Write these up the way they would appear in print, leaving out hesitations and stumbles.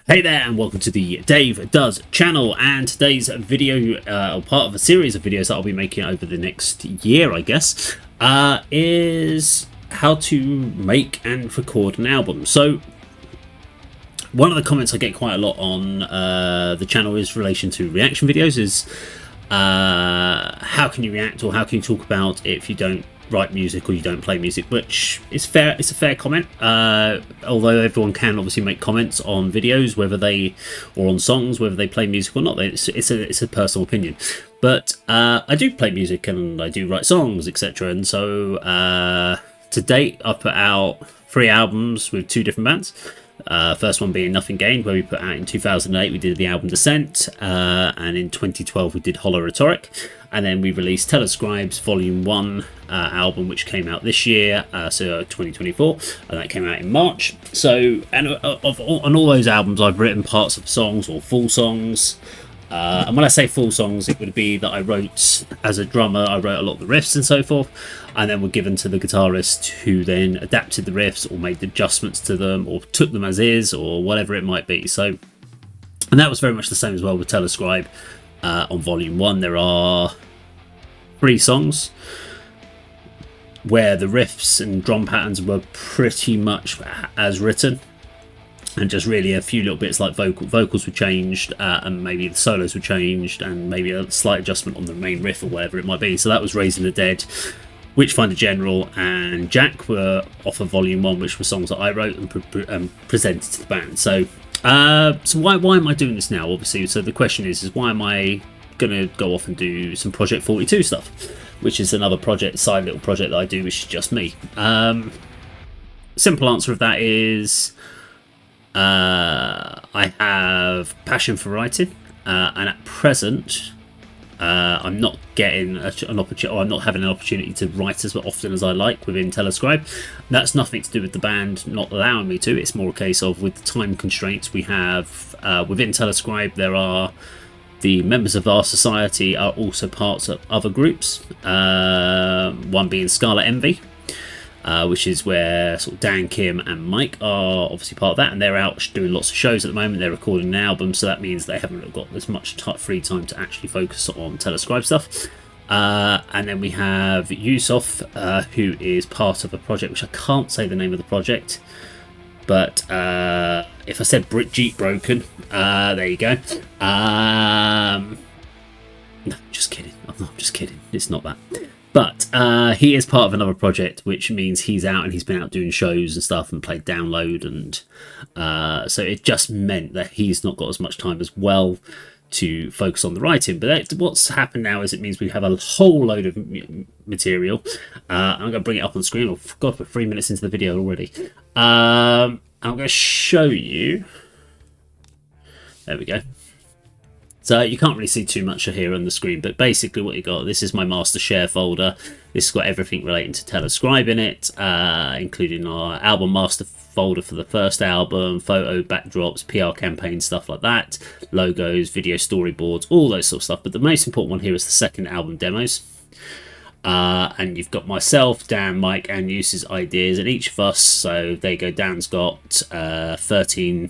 Hey there, and welcome to the Dave Does channel. And today's video, or part of a series of videos that I'll be making over the next year, I guess, is how to make and record an album. So, one of the comments I get quite a lot on the channel is relation to reaction videos. Is how can you react, or how can you talk about it if you don't write music or you don't play music? Which is fair. It's a fair comment, although everyone can obviously make comments on videos, whether they, or on songs, whether they play music or not. It's a personal opinion. But I do play music and I do write songs, etc. And so to date I've put out 3 albums with 2 different bands. First one being Nothing Gained, where we put out in 2008 we did the album Descent, and in 2012 we did Hollow Rhetoric, and then we released Telescribe's Volume 1 album, which came out this year, so 2024, and that came out in March. So, and on all those albums I've written parts of songs or full songs. And when I say full songs, it would be that I wrote, as a drummer, I wrote a lot of the riffs and so forth, and then were given to the guitarist, who then adapted the riffs or made adjustments to them or took them as is or whatever it might be. So, and that was very much the same as well with Telescribe. On Volume 1 there are 3 songs where the riffs and drum patterns were pretty much as written, and just really a few little bits like vocals were changed, and maybe the solos were changed, and maybe a slight adjustment on the main riff or whatever it might be. So that was Raising the Dead, Witchfinder General, and Jack were off of Volume 1, which were songs that I wrote and presented to the band. So why am I doing this now? Obviously, so the question is why am I going to go off and do some Project 42 stuff, which is another project, side little project that I do, which is just me. Simple answer of that is I have passion for writing, and at present I'm not getting an opportunity, or I'm not having an opportunity to write as often as I like within Telescribe. That's nothing to do with the band not allowing me to. It's more a case of, with the time constraints we have within Telescribe, there are the members of our society are also parts of other groups, one being Scarlet Envy, which is where sort of Dan, Kim and Mike are obviously part of that, and they're out doing lots of shows at the moment. They're recording an album, so that means they haven't got as much free time to actually focus on Telescribe stuff. And then we have Yusuf, who is part of a project which I can't say the name of the project, but if I said Jeep Broken, there you go. No, just kidding. I'm just kidding. It's not that. But he is part of another project, which means he's out, and he's been out doing shows and stuff and played Download, and so it just meant that he's not got as much time as well to focus on the writing. But what's happened now is it means we have a whole load of material. I'm going to bring it up on screen. Oh, God, we're 3 minutes into the video already. I'm going to show you. There we go. So you can't really see too much here on the screen, but basically what you got, this is my master share folder. This has got everything relating to Telescribe in it, including our album master folder for the first album, photo backdrops, PR campaign, stuff like that, logos, video storyboards, all those sort of stuff. But the most important one here is the second album demos. And you've got myself, Dan, Mike and Yuse's ideas, and each of us, so there you go, Dan's got 13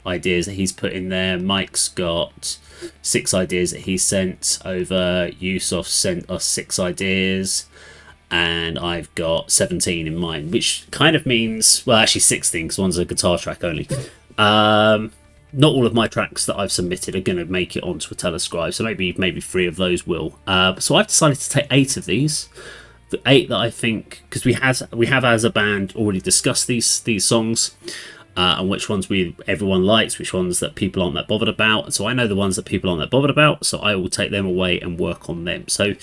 ideas that he's put in there, Mike's got 6 ideas that he sent over, Yusuf sent us 6 ideas, and I've got 17 in mine, which kind of means, well, actually 16, because one's a guitar track only. Not all of my tracks that I've submitted are going to make it onto a Telescribe, so maybe 3 of those will. So I've decided to take 8 of these. The 8 that I think, because we have as a band already discussed these songs, and which ones everyone likes, which ones that people aren't that bothered about. So I know the ones that people aren't that bothered about, so I will take them away and work on them. So,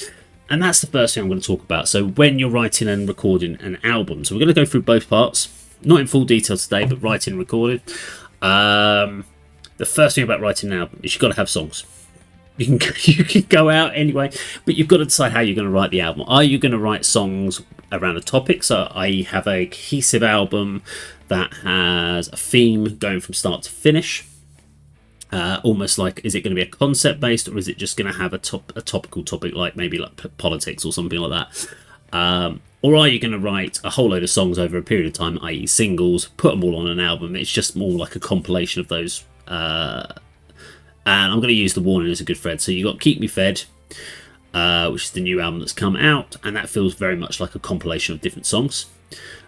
and that's the first thing I'm going to talk about. So when you're writing and recording an album, so we're going to go through both parts, not in full detail today, but writing and recording. The first thing about writing an album is you've got to have songs. You can go out anyway, but you've got to decide how you're going to write the album. Are you going to write songs around a topic? So I have a cohesive album that has a theme going from start to finish. Almost like, is it going to be a concept based, or is it just going to have a topical topic, like maybe like politics or something like that? Or are you going to write a whole load of songs over a period of time, i.e. singles, put them all on an album? It's just more like a compilation of those And I'm going to use The Warning as a good thread. So you got Keep Me Fed, which is the new album that's come out, and that feels very much like a compilation of different songs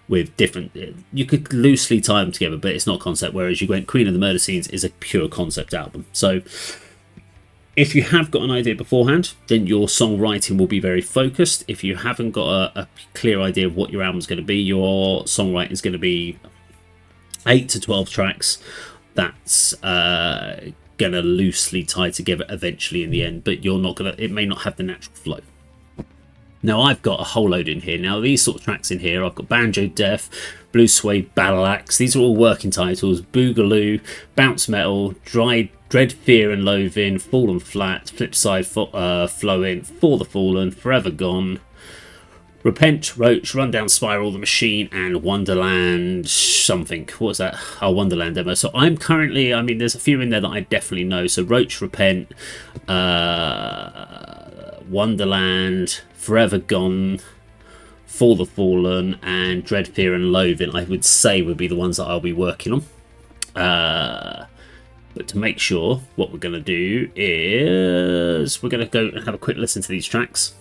with different. You could loosely tie them together, but it's not concept. Whereas you went Queen of the Murder Scenes is a pure concept album. So if you have got an idea beforehand, then your songwriting will be very focused. If you haven't got a clear idea of what your album's going to be, your songwriting is going to be 8 to 12 tracks. That's gonna loosely tie together eventually in the end, but it may not have the natural flow. Now I've got a whole load in here. Now these sort of tracks in here, I've got Banjo Death, Blue Suede, Battle Axe. These are all working titles. Boogaloo, Bounce Metal, Dread, Fear and Loathing, Fallen Flat, Flipside, Flowing, For the Fallen, Forever Gone, Repent, Roach, Rundown Spiral, The Machine, and Wonderland something. What was that? Oh, Wonderland demo. So I'm currently, there's a few in there that I definitely know. So Roach, Repent, Wonderland, Forever Gone, For the Fallen, and Dread, Fear and Loathing, I would say would be the ones that I'll be working on. But to make sure, what we're going to do is we're going to go and have a quick listen to these tracks.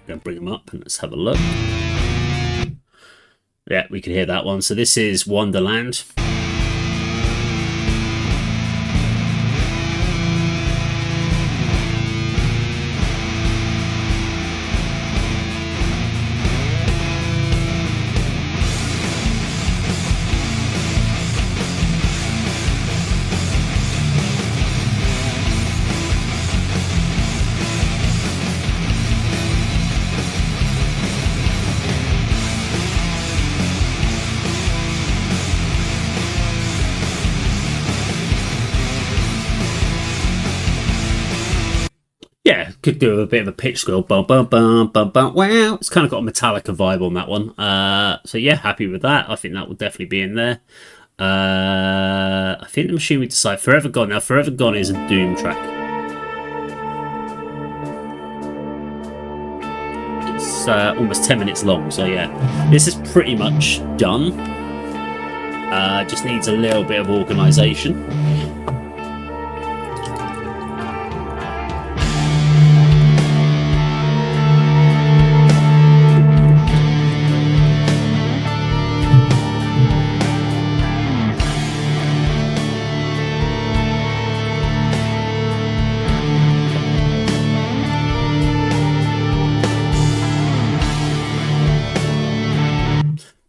Going to bring them up and let's have a look. Yeah, we can hear that one. So this is Wonderland. Yeah, could do a bit of a pitch squeal. Bum, bum, bum, bum, bum. Wow. It's kind of got a Metallica vibe on that one. So yeah, happy with that. I think that will definitely be in there. I think The Machine we decide. Forever Gone. Now, Forever Gone is a Doom track. It's almost 10 minutes long. So yeah, this is pretty much done. Just needs a little bit of organisation.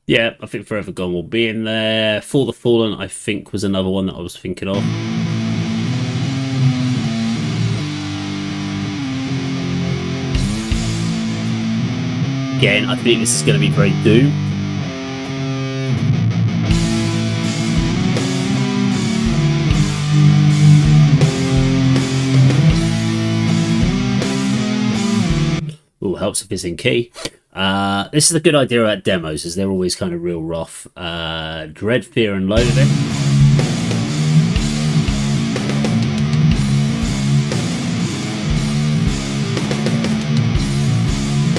Yeah, I think Forever Gone will be in there. For the Fallen, I think, was another one that I was thinking of. Again, I think this is going to be very Doom. Ooh, helps if it's in key. This is a good idea about demos, as they're always kind of real rough. Dread, Fear and Loathing.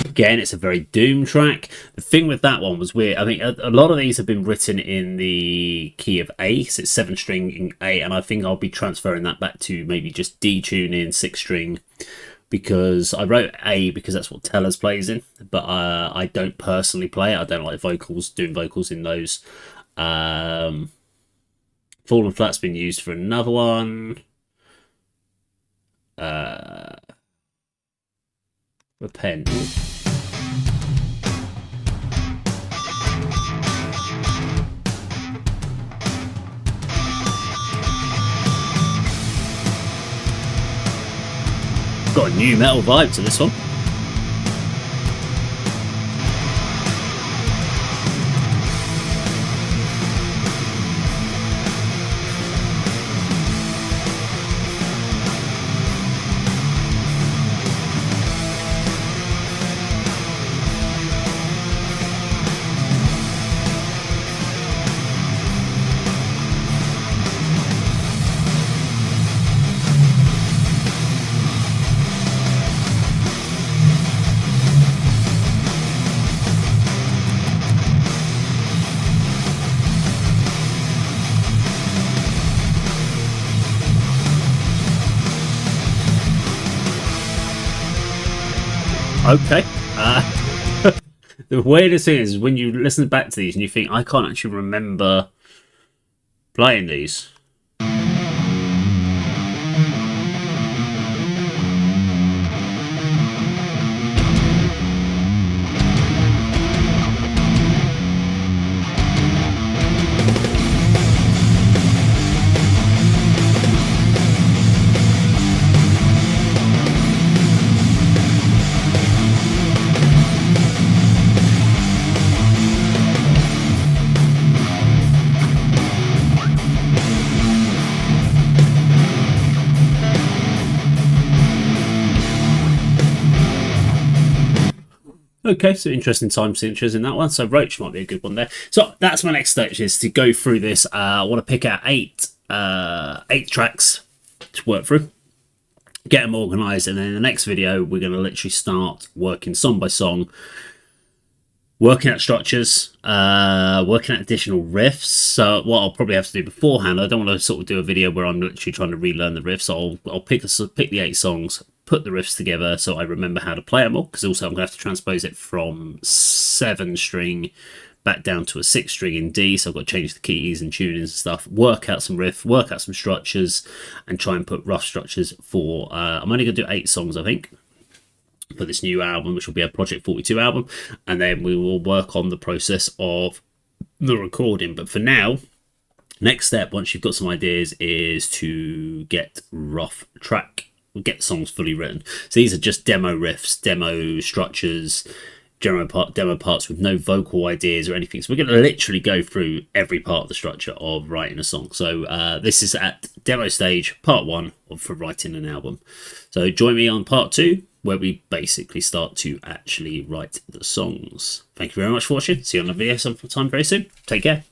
Again, it's a very Doom track. The thing with that one was weird. I think a lot of these have been written in the key of A, so it's 7-string in A, and I think I'll be transferring that back to maybe just D tuning 6-string. Because I wrote A because that's what Tellers plays in, but I don't personally play it. I don't like doing vocals in those. Fallen Flat's been used for another one. Repent. Got a new metal vibe to this one. Okay. The weirdest thing is when you listen back to these and you think, I can't actually remember playing these. Okay, so interesting time signatures in that one. So Roach might be a good one there. So that's my next stage, is to go through this. I want to pick out eight tracks to work through, get them organised, and then in the next video we're going to literally start working song by song, working out structures, working out additional riffs. So what I'll probably have to do beforehand, I don't want to sort of do a video where I'm literally trying to relearn the riffs. So I'll pick the 8 songs, put the riffs together so I remember how to play them all, because also I'm going to have to transpose it from 7 string back down to a 6 string in D, so I've got to change the keys and tunings and stuff, work out some riffs, work out some structures, and try and put rough structures for, I'm only going to do 8 songs, I think, for this new album, which will be a Project 42 album, and then we will work on the process of the recording. But for now, next step, once you've got some ideas, is to get get songs fully written. So these are just demo riffs, demo structures, demo parts with no vocal ideas or anything. So we're going to literally go through every part of the structure of writing a song. So this is at demo stage, part 1 for writing an album. So join me on part 2, where we basically start to actually write the songs. Thank you very much for watching. See you on the video sometime very soon. Take care.